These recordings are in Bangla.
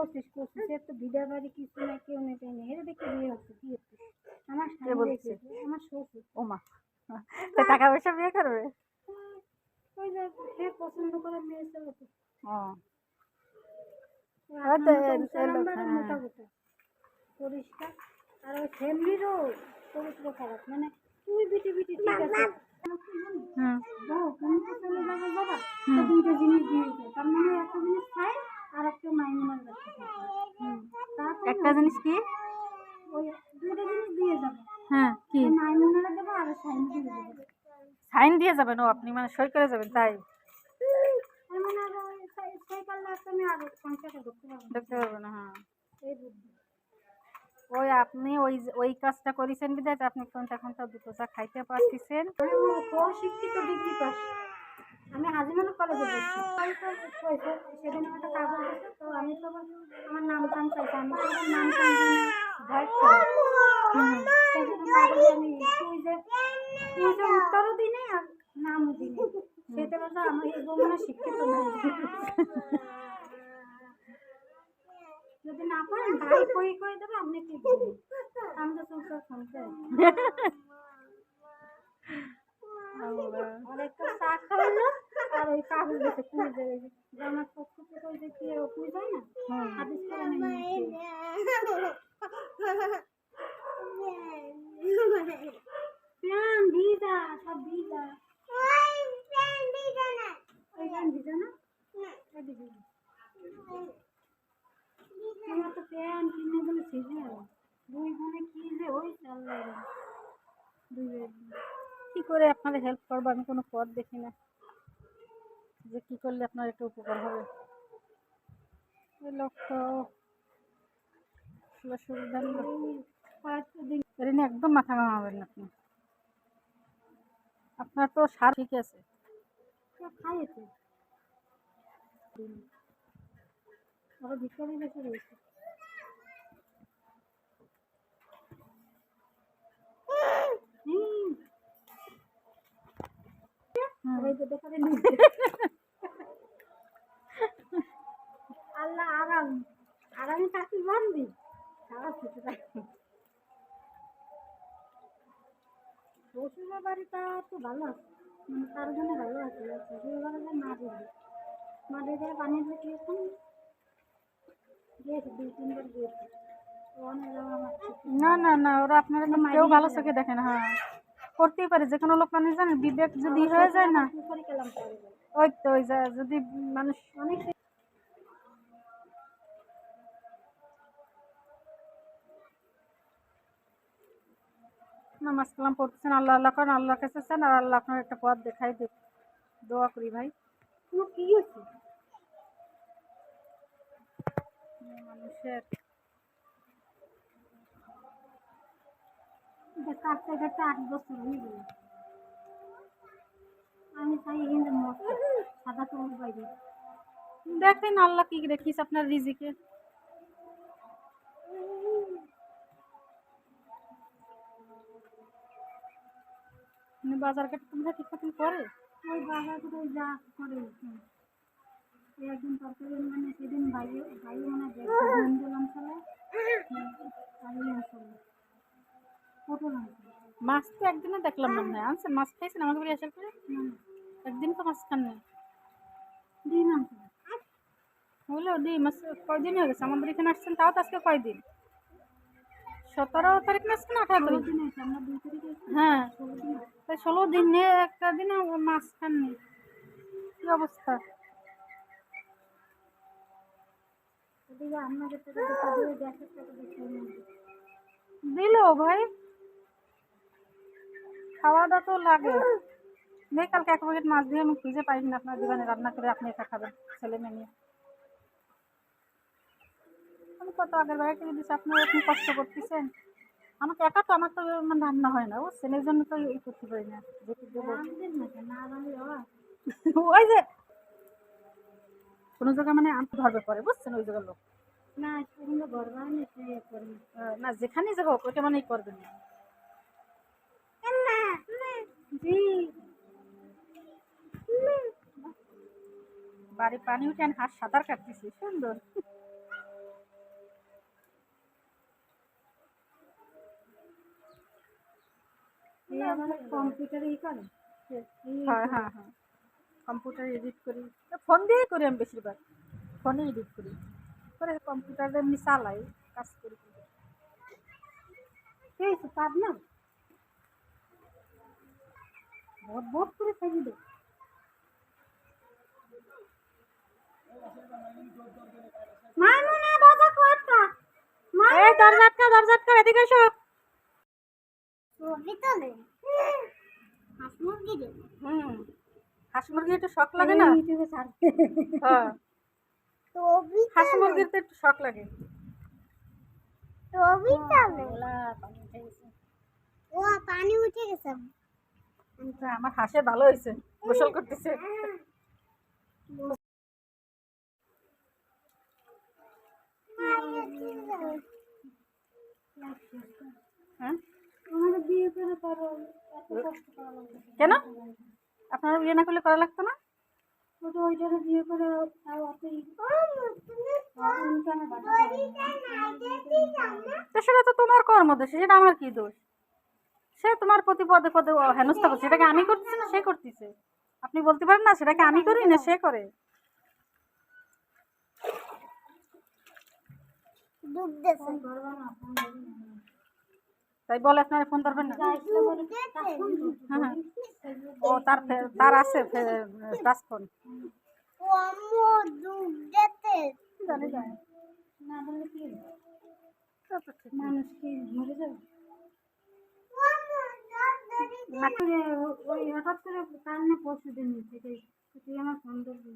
করছিস সে তো বিদায় বাড়ি কিছু না কেউ নেই হেরে দেখে বিয়ে হচ্ছে কি হচ্ছে আমার কে বলছে? আমার শ্বশুর। ও মা, টাকা পয়সা বিয়ে করবে? ওই যে সে পছন্দ করে মেয়ে ছেলে তো। ও মোটা মোটা পরিষ্কার আর ওই ফ্যামিলিরও চরিত্র খারাপ মানে তুই বিটি বিটি ঠিক আছে চলে যাবে বাবা দুইটা জিনিস দিয়েছে তার মানে একটা জিনিস খাই আর একটা মাইনার রাখতে একটা জিনিস কি ওই দুইটা জিনিস দিয়ে যাবে। হ্যাঁ কি মাইনারা দেবো আর সাইন দিয়ে দেবো। সাইন দিয়ে যাবেন? ও আপনি মানে সই করে যাবেন তাই? মানে সই করলে আমি আর সংসারটা দেখতে পারবো না। হ্যাঁ এই বুদ্ধি ওই আপনি ওই কাজটা করেছেন বিদায় আপনি এখন তো দুটো চা খাইতে পারতেছেন। শিক্ষিত ডিগ্রি পাস আমি হাজিমাল কলেজে পড়ছি সেদিন একটা কাগজ আছে তো আমি তো আমার নাম টাম চাইছি আমি তো নাম টাম দিই ভয় কাগজে আমি তুই যে উত্তরও দিই নাই আর নামও দিই নাই সেটা বলতো আমার এই বউ শিক্ষিত নাই যদি না পারেন ভাই কই কই দেবে আপনি কি করবেন আমি তো সংসার শুনতে আর একটা চা খাওয়ালো আর ওই কাগজ দিতে কুইজে আমার পক্ষ থেকে ওই যে কি কুইজ হয় না হাদিস করে প্যান ভিজা সব ভিজা ওই প্যান ভিজা না আমার তো প্যান কিনে দিলে শেষে গেল দুই বোনে কি যে ওই চাল কি করে আপনাদের হেল্প করবো আমি কোনো পথ দেখি না যে কি করলে আপনার একটু উপকার হবে। ওই লোক তো সুবিধা নিয়ে একদম মাথা ঘামাবেন না আপনি। আপনার তো সার ঠিক আছে খাইয়েছে আরো ভিতরে বেশি রয়েছে আল্লাহ আরামে থাকি বান্ধি শ্বশুরের বাড়িটা তো ভালো আছে মানে তার জন্য ভালো আছে শ্বশুরের বাড়িতে মা দিবে মা দিতে পানি দিয়েছেন গিয়েছে 2-3 বার গিয়েছে না না না ওরা আপনারা কেউ ভালো চোখে দেখে না। হ্যাঁ করতেই পারে যে কোনো লোক মানুষ জানে বিবেক যদি হয়ে যায় না ওই তো ওই যদি মানুষ অনেক নামাজ কালাম পড়তেছেন আল্লাহ আল্লাহ করেন আল্লাহর কাছে চান আর আল্লাহ আপনার একটা পথ দেখাই দেখ দোয়া করি ভাই। কি আছে মানুষের কাজটা 8 বছর হয়ে গেল আমি চাই কিন্তু সাদা চুল বাইরে দেখেন আল্লাহ কি রেখিস আপনার রিজিকে। বাজার ঘাট তোমরা ঠিক মতন করে ওই বাজার করে যা করে একদিন তরকারি মানে সেদিন বাইরে মানে বললাম চলে মাছ তো একদিনে দেখলাম না ভাই আনছেন মাছ খাইছেন আমাকে বাড়ি আসার পরে একদিন তো মাছ খান না ডিম আনছে হলো ডিম মাছ কয়দিন হয়ে গেছে আমাদের এখানে আসছেন তাও তো আজকে কয়দিন 17 তারিখ না আসছেন 18 তারিখ হ্যাঁ তাই 16 দিন একটা দিন মাছ খাননি কি অবস্থা দিল ভাই খাওয়া দাওয়া তো লাগে নেই কালকে 1 প্যাকেট মাছ দিয়ে আমি খুঁজে পাইনি আপনার দোকানে রান্না করে আপনি একা খাবেন ছেলে মেয়ে নিয়ে আমি কত আগের বেলা টিভি দিচ্ছি আপনারা এখন কষ্ট করতেছেন আমাকে একা তো আমার তো মানে রান্না হয় না বুঝছেন এই জন্য তো এই করতে পারি না ওই যে কোনো জায়গায় মানে আমি ধরবে পরে বুঝছেন ওই জায়গার লোক না না যেখানেই যাবো ওইটা মানেই করবেন না বাড়ি পানি উঠে হাত সাঁতার কাটতেছি সুন্দর এই আমার কম্পিউটারে করে হ্যাঁ হ্যাঁ হ্যাঁ, কম্পিউটার এডিট করি, ফোন দিয়েই করি আমি বেশিরভাগ, ফোনে এডিট করি, করে কম্পিউটারে এমনি চালাই, কাজ করি। কে পাব না বহুত বহুত করে খাইয়ে দে মাইমুনা বাবা কোয়াটা এই দরজা আটকা, এদিকে এসো। ছবি তোলে হাঁস মুরগি দে হাঁস মুরগি একটু শখ লাগে না? ইউটিউবে ছাড়তে হ্যাঁ, ছবি হাঁস মুরগির তো একটু শখ লাগে। ছবি তোলে ও পানি উঠে গেছে আমার হাঁসে ভালো হয়েছে, গোসল করতেছে। হ্যাঁ, আমাদের বিয়ে করে করো এত কষ্ট করা লাগবে কেন আপনারা বিয়ে না করলে করা লাগতো না? ওটা ওইটারে বিয়ে করে তাও অত ইনকামে বাধা তো সেটা তো তোমার কর্মদোষ, সেটা আমার কি দোষ? সে তোমার প্রতি পদে পদে হেনস্থা করছে, সেটাকে আমি করতেছি না সে করতেছে? আপনি বলতে পারেন না সেটাকে আমি করি না সে করে? ডুব দেছে তাই বলে আপনারা ফোন ধরবেন না? হ্যাঁ হ্যাঁ, ও তার আছে টাচ ফোন। ও আম্মু ডুব দেতে জানি জানি, না বললে কি তা তো ঠিক। মানুষ কি মরে যাবে নাকি ওই হঠাৎ করে কান্না পরশু দিন থেকে তুই আমার ফোন ধরবি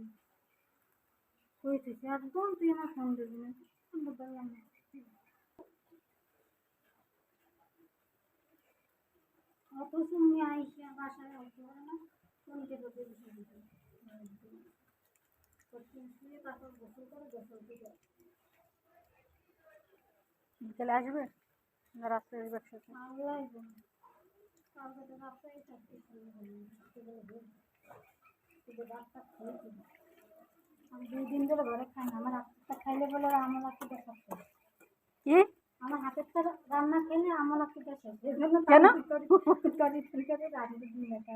হয়েছে একদম তুই আমার ফোন ধরবি না বললাম অত তুমি আইসা বাসায় আসতে পারে না ফোনকে বসে বসে তারপর গোসল করে গোসল থেকে বিকেলে আসবে না রাত্রে ব্যবসাতে? আল্লাহ কালকে তো রাস্তায় থাকতে আমি 2 দিন ধরে ঘরে খাই না আমার হাতটা খাইলে বলে আমার হাতটা খাচ্ছে কি আমার হাতের তো রান্না খেলে আমার হাতটা শেষ এই জন্য কেন? রান্না দিন দেখা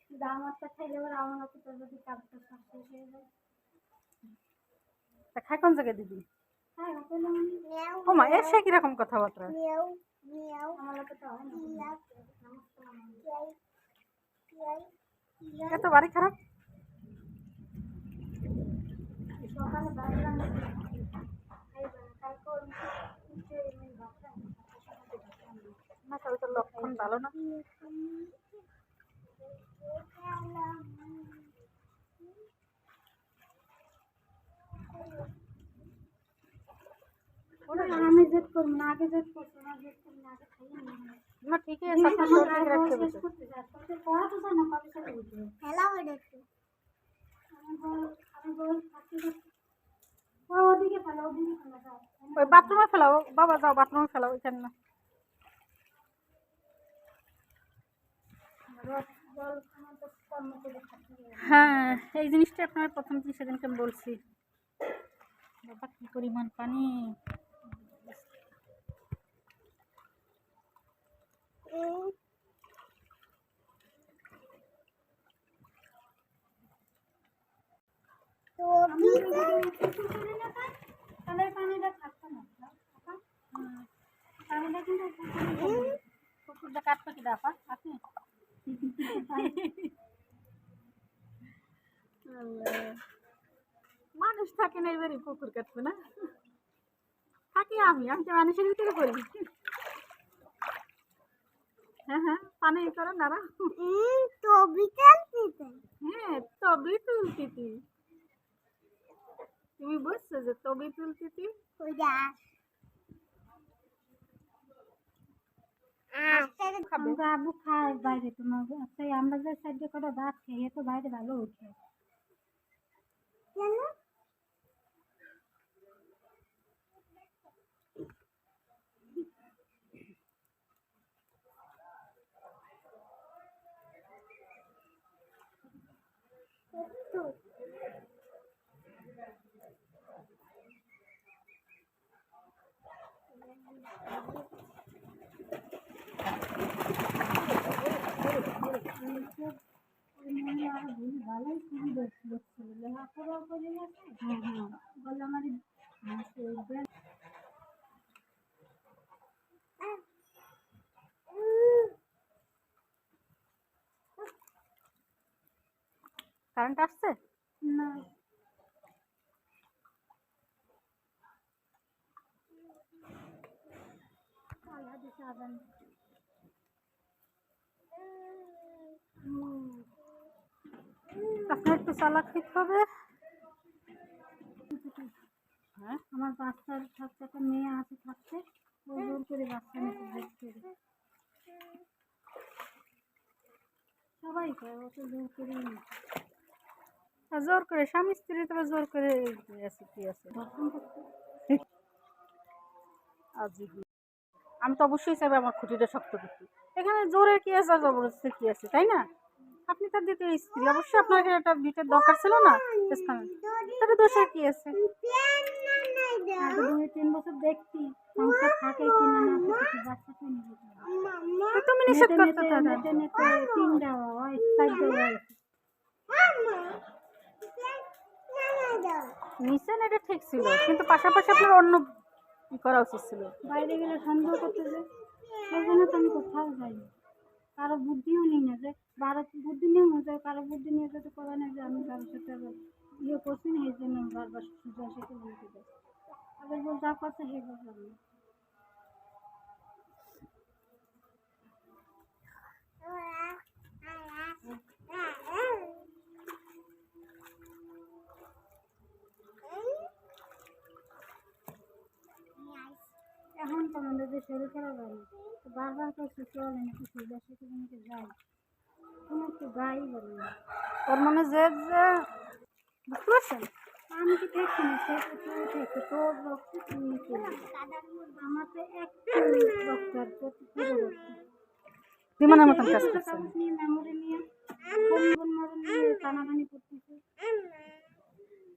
কিন্তু আমারটা খাইলে বলে আমার হাতটা যদি কাজটা সব শেষ হয়ে যায় তা খাই কোন জায়গায় দিবি? হ্যাঁ আসলে ও মা, এসে কিরকম কথাবার্তা? আমার হাতটা হয় না এত বাড়ি খারাপ। সকালে বাইরে রান্না কালকে না তাহলে তো লক্ষণ ভালো না। আমি জেদ করবো না আগে জেদ করবো না জেদ করবো না আগে খাইয়ে না ঠিকই আছে, আপনার সব ঠিক রাখতে হবে তো। পড়া তো জানো কবে সাথে উঠবে খেলা হয়ে যাচ্ছে আমি বল ওদিকে ফেলা ওই বাথরুমে ফেলাও বাবা, যাও বাথরুমে ফেলাও, ওইখানে না। হ্যাঁ, এই জিনিসটা আপনার প্রথম দিন সেদিনকে আমি বলছি, বাবা কি পরিমাণ পানি। তাহলে পানিটা থাকতো না পানিটা কিন্তু কুকুরটা কাটবে কি দাফা আপনি? মানুষ থাকে না এবারে কুকুর কাটবে না? থাকি আমি তো মানুষের ভিতরে করি। হ্যাঁ হ্যাঁ, পানি করে নারা। হ্যাঁ, তবেই তুলতি তুই। তুমি বুঝছো যে তবেই তুলতি তুই? আবু খায় বাইরে তোমার আমরা যে সাহায্য করে ভাত খেয়ে তো বাইরে ভালো উঠে কেন আরো ভুল ভালোই সুবিধা দেখছিল লেখাপড়াও করে গেছে বলে আমার কারেন্ট আসছে? না আল্লাহ দিছে আজান আপনার একটু চালাক হইতে হবে। হ্যাঁ, আমার বাচ্চার থাকতে একটা মেয়ে আছে থাকতে ও জোর করে বাচ্চা নিতে দেখতে সবাই করে ও তো জোর করে জোর করে স্বামী স্ত্রী তবে জোর করে আছে কি আছে। ধর্ষণ করতে আজীবী। আমি তো অবশ্যই চাইবো আমার খুঁটিটা শক্ত করতে। এখানে জোরের কি আছে আর জবরদস্তি কি আছে, তাই না? আপনি তার দ্বিতীয় স্ত্রী, অবশ্যই আপনার এখানে একটা বিটের দরকার ছিল না, তাহলে দোষের কি আছে? আগে 2-3 বছর দেখছি সংসার থাকে কিনা না থাকে বাচ্চা কিনে দিতে তো তুমি নিষেধ করতে থাকো। নেতে নেতে 3টা হয় 4টা হয় নিছেন এটা ঠিক ছিল, কিন্তু পাশাপাশি আপনার অন্য কি করা উচিত ছিল। বাইরে গেলে সন্দেহ করতেছে সেই জন্য তো আমি কোথাও যাই না। কারো বুদ্ধিও নিই না যে বুদ্ধি নিয়ে মজা কারো বুদ্ধি নিয়ে যেতে করে না যে আমি কারোর সাথে আবার করছি না এই জন্য আমি বারবার সুযোগ সেটা বলতে যাই আবার বল যা করছে সেই কথা আমি এখন তো আমাদের যে শরীর খারাপ হয় তো বারবার করছে চলে নাকি সুবিধা সেটা নিতে যাই কোনো একটু গাই বলে না ওর মনে যে বুঝতে পারছেন, আমি কি দেখছি না সে তো তুই দেখছি তোর রক্ত তুমি আমার তো একটু রক্ত আর প্রতি পুরো রক্ত বিমানের মতন কাজ করছে। কাগজ নিয়ে মেমোরি নিয়ে ফোন মরণ নিয়ে টানাটানি করতেছে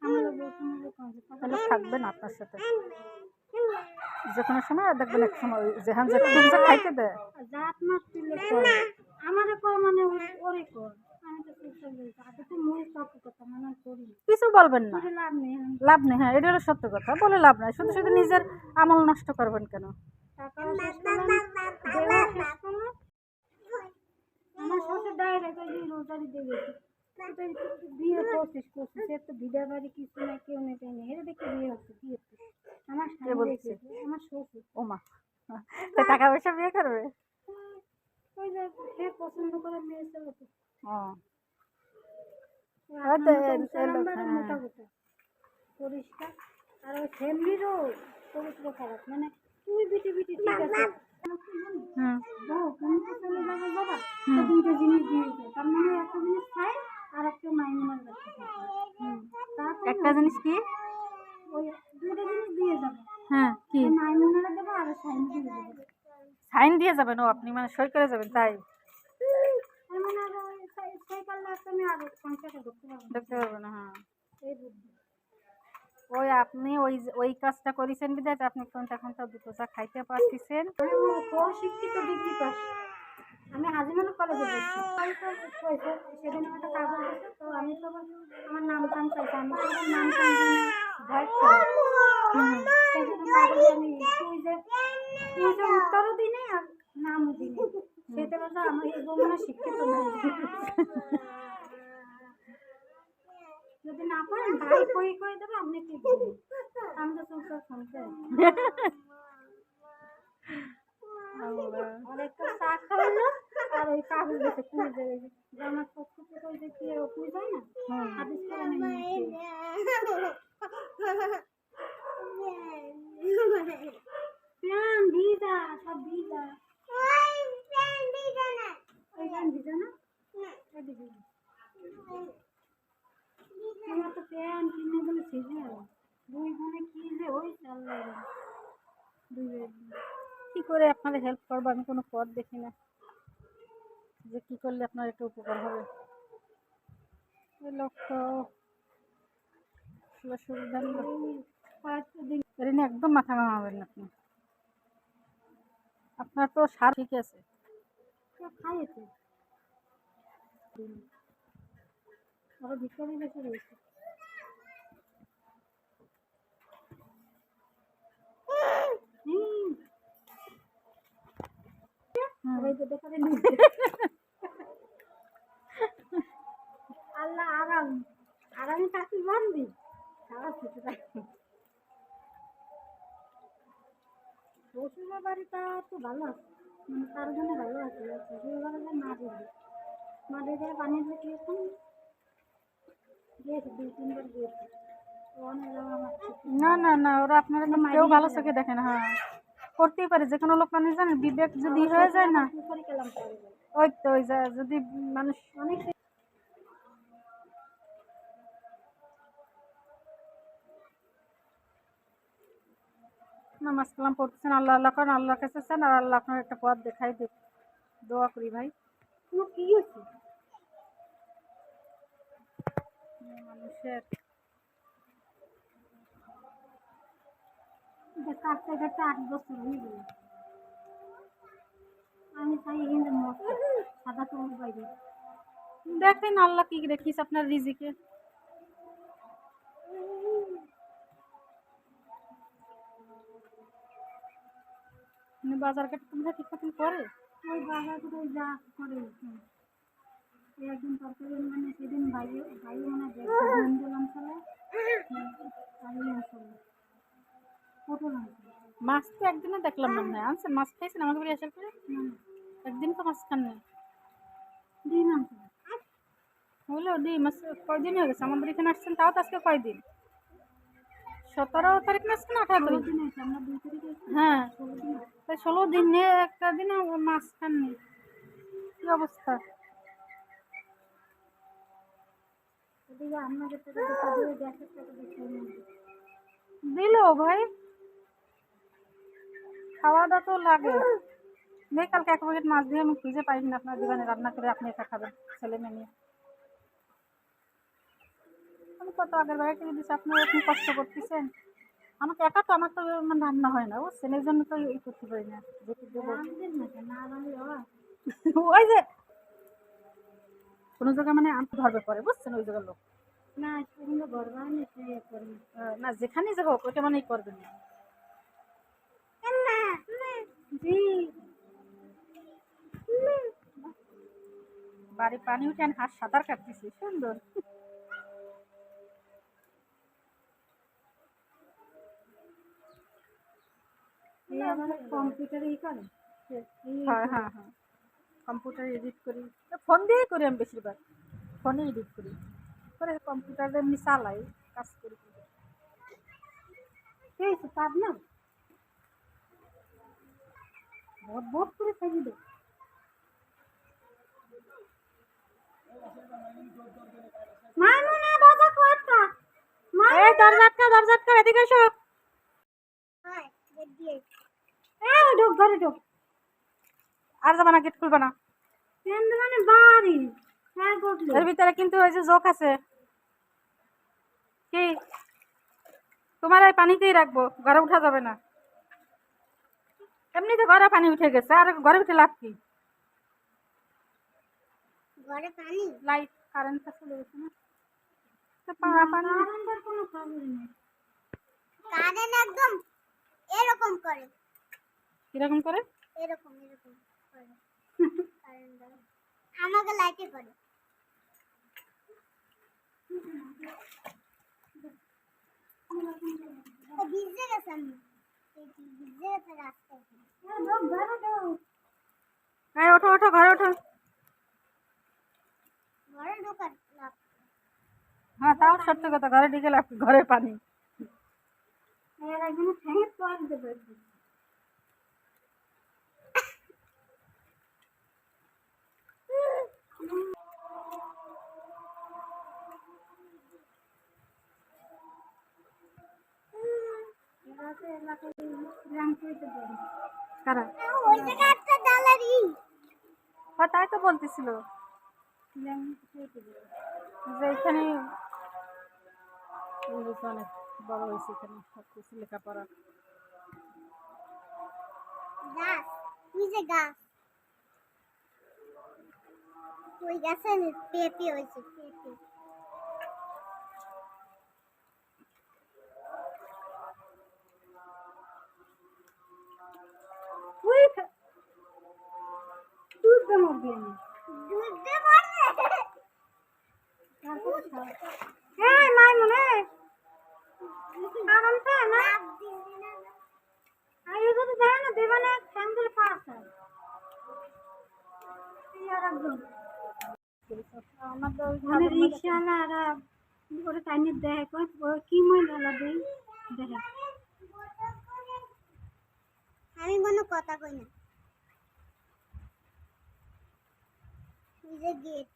আমারও বলতে তাহলে থাকবেন আপনার সাথে যে কোনো সময়, আর দেখবেন এক সময় যেখান যে খাইতে দেয় জাত মাছ তুলে করে আমারে কর মানে ওরে কর আমি তো চেষ্টা বলছি আগে তো মই সব কথা মানে করি কিছু বলবেন না, করে লাভ নেই লাভ নেই। হ্যাঁ, এটা হলো সত্য কথা, বলে লাভ নাই। শুধু শুধু নিজের আমল নষ্ট করবেন কেন? টাকাও শেষ করলাম দেওয়া শেষ করলাম আমার শ্বশুর ডাইরেক্ট ওই রোজারি দিয়ে গেছে বিয়ে করছিস সে তো ভিড়া বাড়ি কিছু না কেউ নেই তাই নেই এটা দেখে বিয়ে হচ্ছে কি হচ্ছে আমার কে বলছে? আমার শ্বশুর ও মা, তো টাকা পয়সা বিয়ে করবে? ওই যে সে পছন্দ করে মেয়ে ছেলে তো ও মোটা মোটা পরিষ্কার আর ওই ফ্যামিলিরও চরিত্র খারাপ মানে তুই বিটি বিটি ঠিক আছে চলে যাবে বাবা তো 2টা জিনিস দিয়েছে তার মানে একটা জিনিস খাই আর একটা মাইনার কাছে একটা জিনিস কি? ওই 2টা জিনিস দিয়ে যাবে হ্যাঁ, কি? মাইনারা দেবো আর সাইন দিয়ে দেবো সাইন দিয়ে যাবেন? ও আপনি মানে সই করে যাবেন তাই? মানে আর সেই করলে একটা আমি আগে সংসারটা করতে পারবো দেখতে পারবেন না। হ্যাঁ, এই বুদ্ধি ওই আপনি ওই কাজটা করেছেন বিধায় আপনি কোনটা কোনটা দুটো চা খাইতে পারতেছেন। শিক্ষিত ডিগ্রি পাস আমি হাজিমাল কলেজে পড়ছি সেদিন একটা কাগজ আছে তো আমি তো আমার নাম টাম চাইছি আমি তো নাম টাম দিনে ভয় সেদিন কাগজে আমি তুই যে উত্তরও দিনে আর নামও দিনে সেটা বলতো আমার এই বউ মানে শিক্ষিত না যদি না পারেন ভাই কই কই দেবে আপনি ঠিক দেবেন আমি তো সংসার শুনতে আর একটা চা খাওয়ালো আর ওই কাগজ দিতে পুঁজ দেবে যে আমার সত্যি কই যে কি পুঁজ হয় না হাদিস করে প্যান ভিজা সব ভিজা ওই প্যান ভিজা না আমার তো প্যান কিনে বলে ছেড়ে দুই বোনে কি যে ওই চাল কি করে আপনাদের হেল্প করবো আমি কোনো পথ দেখি না যে কি করলে আপনার একটু উপকার হবে। ওই লোক তো সুবিধা এটা নিয়ে একদম মাথা ঘামাবেন না আপনি। আপনার তো সার ঠিক আছে, খাইয়েছে আরো ভিতরে বেশি রয়েছে। ওই যে দেখাবে নিচে। আল্লাহ আরাম আরামে থাকি বান্ধি সারা ছুটে থাকি। শ্বশুরের বাড়িটা তো ভালো আছে, মানে তার জন্য ভালো আছে। শ্বশুরের বাড়িতে মা দিদি মা দিদি পানি দিয়ে দিয়েছেন, গিয়েছে 2-3 বার গিয়েছে। তো অনেক আমার না না না, ওরা আপনারা তো কেউ ভালো চোখে দেখে না। হ্যাঁ, করতেই পারে যে কোনো লোক, মানুষ জানে বিবেক যদি হয়ে যায় না, করে গেলাম পরে ওই তো ওই যা যদি মানুষ অনেক নামাজ কালাম পড়তেছেন, আল্লাহ আল্লাহ করেন, আল্লাহর কাছে চান, আর আল্লাহ আপনার একটা পথ দেখাই দেব। দোয়া করি ভাই। কোনো কি হচ্ছে মানুষের কাটতে কাটতে 8 বছর হয়ে গেল। আমি চাই কিন্তু মত সাদা চুল বাইরে। দেখেন আল্লাহ কি রেখিস আপনার রিজিকে। বাজার ঘাট তোমরা ঠিক মতন করে? ওই বাজার করে যা করে একদিন তরকারি মানে সেদিন বাইরে বাইরে মানে দেখলাম চলে বাইরে চলে পটল আনছে। মাছ তো একদিনও দেখলাম না, মনে হয় আনছেন। মাছ খাইছেন আমাদের বাড়ি আসার পরে? একদিন তো মাছ খান নাই। ডিম আনছে হলো ডিম মাছ কয়দিন হয়ে গেছে আমাদের এখানে আসছেন, তাও তো আজকে কয়দিন? 17 তারিখ না আজকে, না 18 তারিখ? দিন আছে আমরা 2 তারিখে হ্যাঁ, 16 দিন তাই 16 দিন নিয়ে একটা দিন মাছ খাননি। কি অবস্থা! ওদিকে আপনাদের টাকা দেখা দিয়ে গ্যাসের টাকা দিচ্ছে দিল ভাই, খাওয়া দাওয়া তো লাগে। নেই, কালকে 1 প্যাকেট মাছ দিয়ে আমি খুঁজে পাইনি, আপনার দোকানে রান্না করে আপনি একা খাবেন ছেলে মেয়ে নিয়ে। আমি কত আগের বাড়ি থেকে দিচ্ছি, আপনারা এখন কষ্ট করতেছেন। আমাকে একা তো, আমার তো মানে রান্না হয় না বুঝছেন, এই জন্য তো ই করতে পারি না যেটু দেবো। আমাদের না না রান্না হয় ওই যে কোনো জায়গায় মানে আমি ধরবে পরে বুঝছেন, ওই জায়গার লোক না সেগুলো গরবানি সে করি না, যেখানেই যে হোক ওইটা মানেই করবেন না। জি বাড়ি পানি উঠে আমি হাত সাঁতার কাটতেছি, সুন্দর। এই আমার কম্পিউটারে ই করে হ্যাঁ হ্যাঁ হ্যাঁ, কম্পিউটার এডিট করি, ফোন দিয়েই করি আমি বেশিরভাগ, ফোনে এডিট করি, করে কম্পিউটারে এমনি চালাই, কাজ করি। এই তো পাব না বহুত বহুত করে খাইয়ে দে মাইমুনা বাবা কোয়াটা এই দরজা আটকা, দরজা আটকা, এদিকে এসো। হাই গেট দিয়ে এই ঢোক ঘরে ঢোক আর যাবা না, গেট খুলবা না। কেন মানে বাড়ি হ্যাঁ গটলে এর ভিতরে কিন্তু ওই যে জোক আছে। কি তোমার এই পানিতেই রাখবো, ঘরে উঠা যাবে না। এমনিতে ঘরে পানি উঠে গেছে, আর ঘরে উঠে লাভ কি? ঘরে পানি লাইট কারেন্টটা চলে গেছে না, তো পানি কারেন্টের কোনো প্রবলেম নেই কারেন্ট একদম এরকম করে কিরকম করে? এরকম এরকম করে কারেন্ট আমাকে লাইটে করে ভিজে গেছে আমি ভিজে গেছে রাস্তায় হ্যাঁ, ওঠো ওঠো, ঘরে ওঠো। ঘরে ঢোকার লাভ হ্যাঁ, তাও সত্য কথা, ঘরে ঢুকে লাভ কি? ঘরে পানি। এর একদিন ঠেঙে তোয়া দিতে পারছি কারা? ওই জায়গা একটা ডালারি হ্যাঁ, তাই তো বলতেছিল যে এখানে অনেক বড় হয়েছে, এখানে সব কিছু লেখাপড়া। গাছ তুই যে গাছ ওই গাছে পেঁপে হয়েছে পেঁপে ডুববে মরবি আমি তারপরে খাও। এই মাইমুনে আরামসে না আইও যদি দেয় না দেবে না ফ্যামিলির পাস আর একজন আমাদের মানে রিক্সাওয়ালারা ওরা টাইমে দেয় কি মহিলা দেয় দেখে আমি কোনো কথা কই না এই যে গেট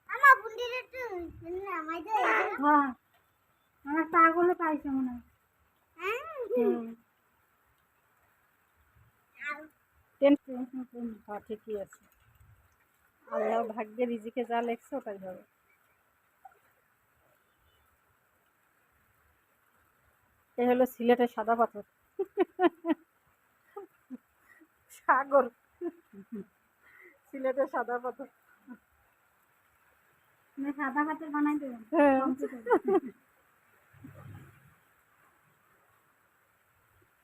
আমার বুন্ডির একটু নামাই দে হ্যাঁ আমার পাগলে পাইছে মনে হয় হ্যাঁ ঠিকই আছে আল্লাহ ভাগ্যে রিজিকে যা লেখছে ওটাই হবে এ হলো সিলেটের সাদা পাথর সাগর সিলেটের সাদা পাথর মানে সাদা ভাতের বানাই দেবেন হ্যাঁ।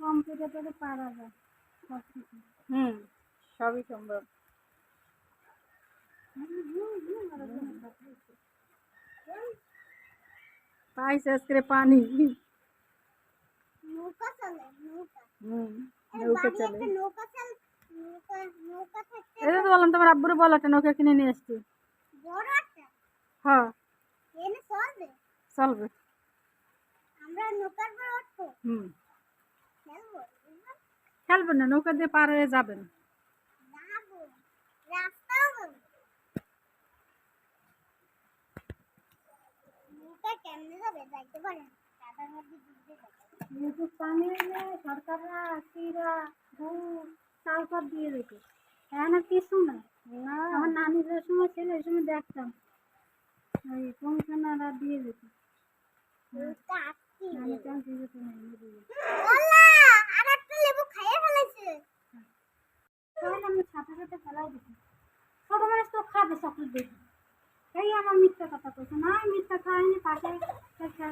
কম্পিউটারে পারা যায় সব কিছু সবই সম্ভব পাইছে আজকে পানি নৌকা চলে নৌকা নৌকা চলে নৌকা চল নৌকা নৌকা থাকতে এই তো বললাম তোমার আব্বুরে বলো একটা নৌকা কিনে নিয়ে আসছি বড় একটা হ্যাঁ এনে চলবে চলবে আমরা নৌকার পর উঠবো খেলবো খেলবেন না নৌকা দিয়ে পার হয়ে যাবেন যাবো রাস্তাও হবে নৌকা কেমনে যাবে যাইতে পারে না কাদার মধ্যে ডুববে যাবে যেহেতু পানি এলে সরকাররা চিরা দুধ চালপাত দিয়ে দিত এখন আর কিছু না আমার নানি যে সময় ছিল ওই সময় দেখতাম ওই কমিশনাররা দিয়ে দিত নৌকা আসছি আমি চাল দিয়ে যেত না এনে দিয়ে যেত। আল্লাহ আর একটা লেবু খাইয়ে ফেলেছে তাহলে আমি সাথে সাথে ফেলাই দিছি ছোট মানুষ তো খাবে চকলেট দেখি এই আমার মিথ্যা কথা কইছে না আমি মিথ্যা খাইনি পাশে একটা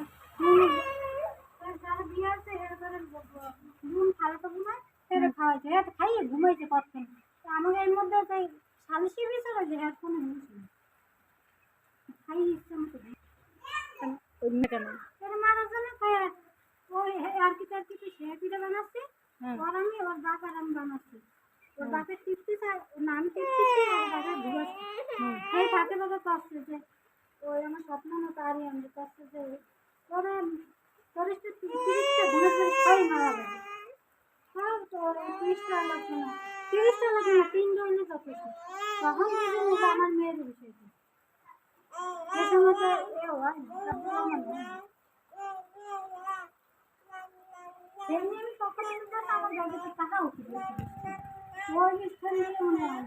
যারা বিয়ে আছে এরপরে নুন খাওয়াতে ঘুমায় সেটা খাওয়াইছে এটা খাইয়ে ঘুমাইছে কতক্ষণ আমাকে এর মধ্যে তাই সালিশি বিচার হয়েছে এর কোনো জিনিস নেই খাইয়ে ইচ্ছে মতো অন্য কেন এটা মারার জন্য ওই আর কি তার কিছু সে পিঠা বানাচ্ছে ওর আমি ওর বাপ আর আমি বানাচ্ছি ওর বাপের টিপতে চাই নাম টিপতেছি আর বাবা ঘুরাচ্ছে সেই সাথে বাবা কষ্ট যে ওই আমার স্বপ্ন না তারই আমি কষ্ট যে ওরা চল্লিশটা 30টা ঘুরে ঘুরে খাই মারা যাবে সব তো 30টা লাগছে না 30টা লাগছে না 3 জনে যথেষ্ট তখন যেদিন এটা আমার মেয়ের বিষয়টা এই সময় তো এ হয় তারপর আমার সেমনি আমি কখন আমার গাড়িতে টাকা উঠে ওই স্থানে মনে হয়